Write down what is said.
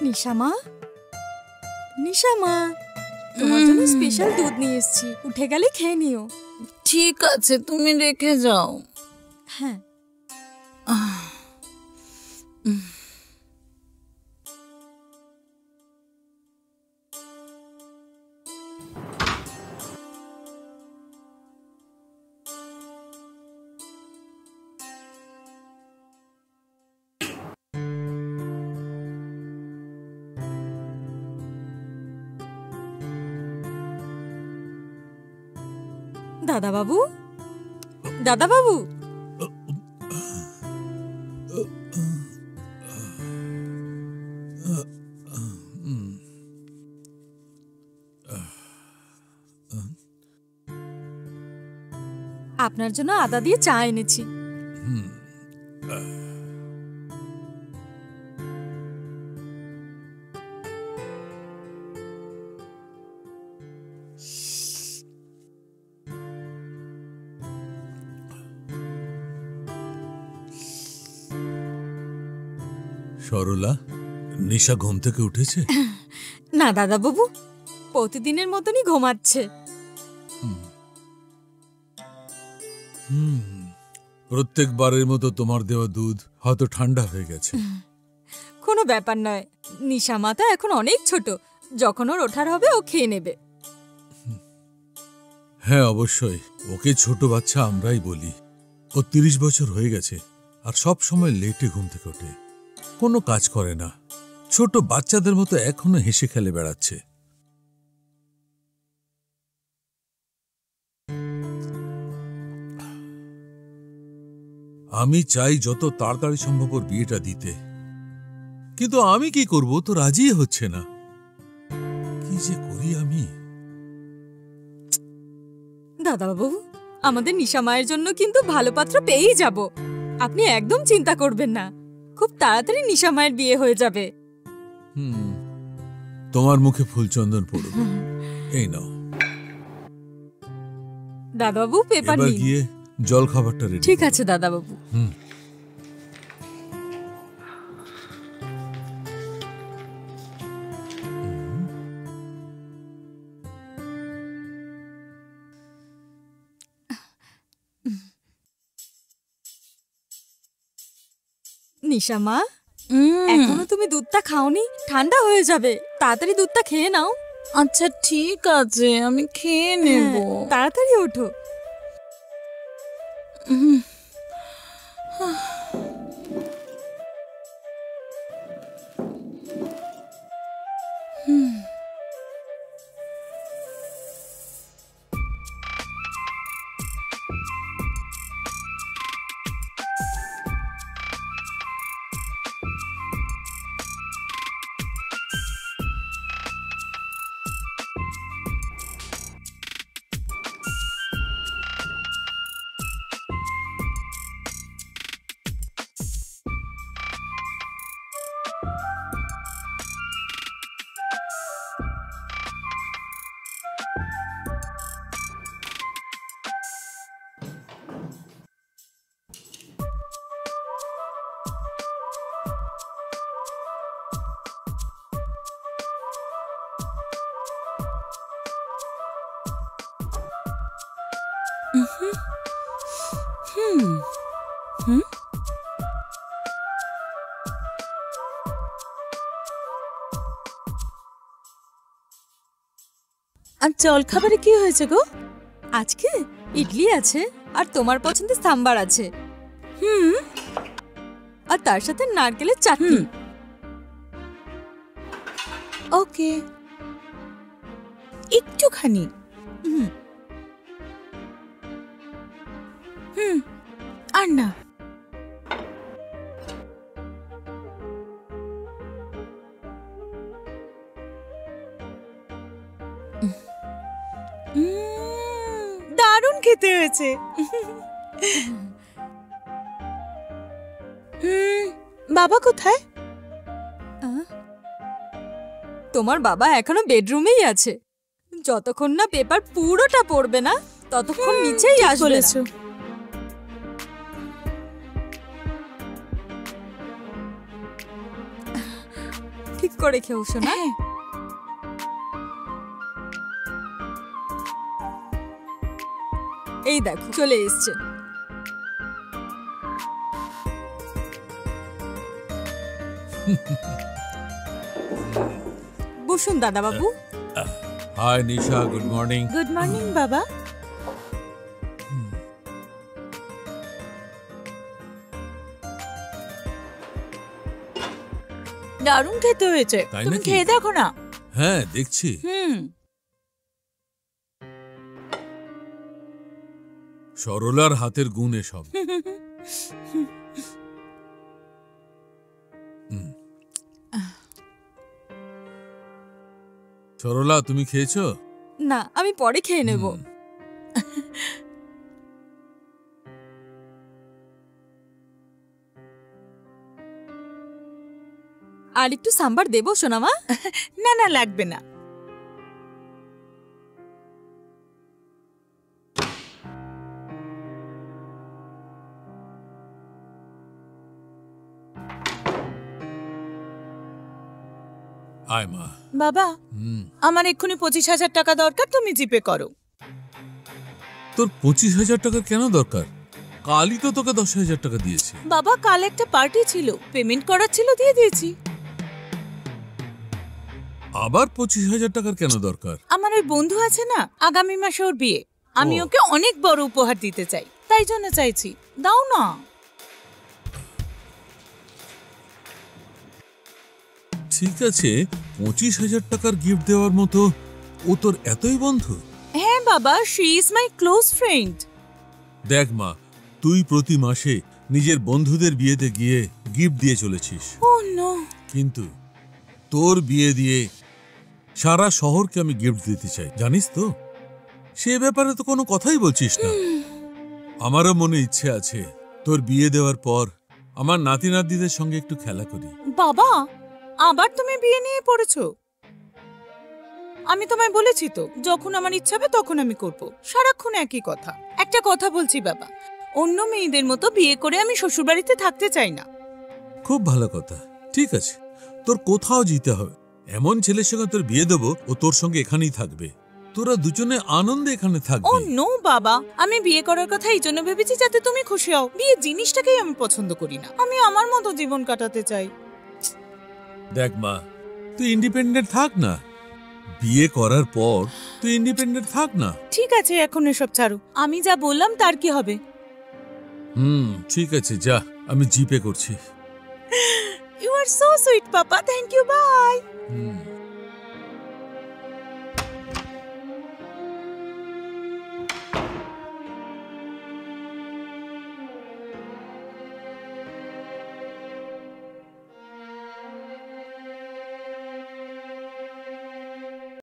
নিশা মা, নিশা মা, তোমার জন্য স্পেশাল দুধ নিয়ে এসেছি, উঠে গেলে খেয়ে নিও। ঠিক আছে, তুমি রেখে যাও। হ্যাঁ। দাদা বাবু, দাদা বাবু, আপনার জন্য আদা দিয়ে চা এনেছি। সরলা, নিশা ঘুম থেকে উঠেছে? না দাদা বাবু, প্রতিদিনের মতনই ঘুমাচ্ছে। প্রত্যেকবারের মতো তোমার দেওয়া দুধ হয়তো ঠান্ডা হয়ে গেছে। কোনো ব্যাপার নয়, নিশা মাতা এখন অনেক ছোট, যখন ওর ওঠার হবে ও খেয়ে নেবে। হ্যাঁ অবশ্যই, ওকে ছোট বাচ্চা আমরাই বলি। ও 30 বছর হয়ে গেছে আর সব সময় লেটে ঘুম থেকে ওঠে, কোনো কাজ করে না, ছোট বাচ্চাদের মতো এখনো হেসে খেলে বেড়াচ্ছে। আমি চাই যত তাড়াতাড়ি সম্ভব ওর বিয়েটা দিতে, কিন্তু আমি কি করব, তো রাজি হচ্ছে না। কি যে করি আমি। দাদা বাবু, আমাদের নিশা মায়ের জন্য কিন্তু ভালো পাত্র পেয়েই যাব, আপনি একদম চিন্তা করবেন না, খুব তাড়াতাড়ি নিশা মায়ের বিয়ে হয়ে যাবে। তোমার মুখে ফুলচন্দন পড়ুক। এই নাও দাদা বাবু, পেপার এবার নিন। গিয়ে জল খাবারটা রেডি। ঠিক আছে দাদা বাবু। নিশা মা, এখনো তুমি দুধটা খাওনি, ঠান্ডা হয়ে যাবে, তাড়াতাড়ি দুধটা খেয়ে নাও। আচ্ছা ঠিক আছে, আমি খেয়ে নেব। তাড়াতাড়ি ওঠো। আর জল খাবারে কি হয়েছে গো? আজকে ইডলি আছে আর তোমার পছন্দের সাম্বার আছে, আর তার সাথে নারকেলের চাটনি। ওকে, একটুখানি। আর না। দারুণ খেতে হয়েছে। বাবা কোথায়? তোমার বাবা এখনো বেডরুমেই আছে, যতক্ষণ না পেপার পুরোটা পড়বে না ততক্ষণ নিচেই আসবে না। ঠিক করে খেও শোনা। হ্যাঁ। এই দেখো চলে এসছে। বসুন দাদা বাবু। হাই নিশা, গুড মর্নিং। গুড মর্নিং বাবা। দারুণ খেতে হয়েছে, তাই তুমি নাকি? খেয়ে দেখো না। হ্যাঁ দেখছি। সরলার হাতের গুণ এসব। সরলা তুমি খেয়েছো? না, আমি পরে খেয়ে নেব। আর একটু সাম্বার দেবো সোনামা? না না, লাগবে না। আয় মা। বাবা, আমার এক্ষুনি 25,000 টাকা দরকার, তুমি জিপে করো। তোর 25,000 টাকা কেন দরকার? কালই তো তোকে 10,000 টাকা দিয়েছি। বাবা, কাল একটা পার্টি ছিল, পেমেন্ট করার ছিল, দিয়ে দিয়েছি। আবার 25,000 টাকার কেন দরকার? আমার ওই বন্ধু আছে না, আগামী মাসে ওর বিয়ে, আমি ও। ওকে অনেক বড় উপহার দিতে চাই, তাই জন্য চাইছি, দাও না। ঠিক আছে, 25,000 টাকার গিফট দেওয়ার মতো ও তোর এতই বন্ধু? হ্যাঁ বাবা, she is my close friend. দেখ মা, তুই প্রতি মাসে নিজের বন্ধুদের বিয়েতে গিয়ে গিফট দিয়ে চলেছিস, ও নো। কিন্তু তোর বিয়ে দিয়ে সারা শহরকে আমি গিফট দিতে চাই, জানিস তো? সে ব্যাপারে তো কোনো কথাই বলছিস না। আমারও মনে ইচ্ছে আছে তোর বিয়ে দেওয়ার পর আমার নাতি নাতনিদের সঙ্গে একটু খেলা করি। বাবা, আবার তুমি বিয়ে নিয়ে পড়েছো? আমি তোমায় বলেছি তো, যখন আমার ইচ্ছা হবে তখন আমি করব, সারাক্ষণ একই কথা। একটা কথা বলছি বাবা, অন্য মেয়েদের মতো বিয়ে করে আমি শ্বশুরবাড়িতে থাকতে চাই না। খুব ভালো কথা, ঠিক আছে, তোর কোথাও যেতে হবে, এমন ছেলের সঙ্গে তোর বিয়ে দেবো, ও তোর সঙ্গে এখানেই থাকবে, তোরা দুজনে আনন্দে এখানে ও থাকবি। নো বাবা, আমি বিয়ে করার কথা এই জন্য ভেবেছি যাতে তুমি খুশি হও। বিয়ে জিনিসটাকেই আমি পছন্দ করি না, আমি আমার মতো জীবন কাটাতে চাই। দেখ মা, তুই ইন্ডিপেন্ডেন্ট থাক না, বিয়ে করার পর তুই ইন্ডিপেন্ডেন্ট থাক না। ঠিক আছে, এখন এসব ছাড়ো, আমি যা বললাম তার কি হবে? ঠিক আছে, যা, আমি জিপে করছি। You are so sweet papa, thank you, bye. Hmm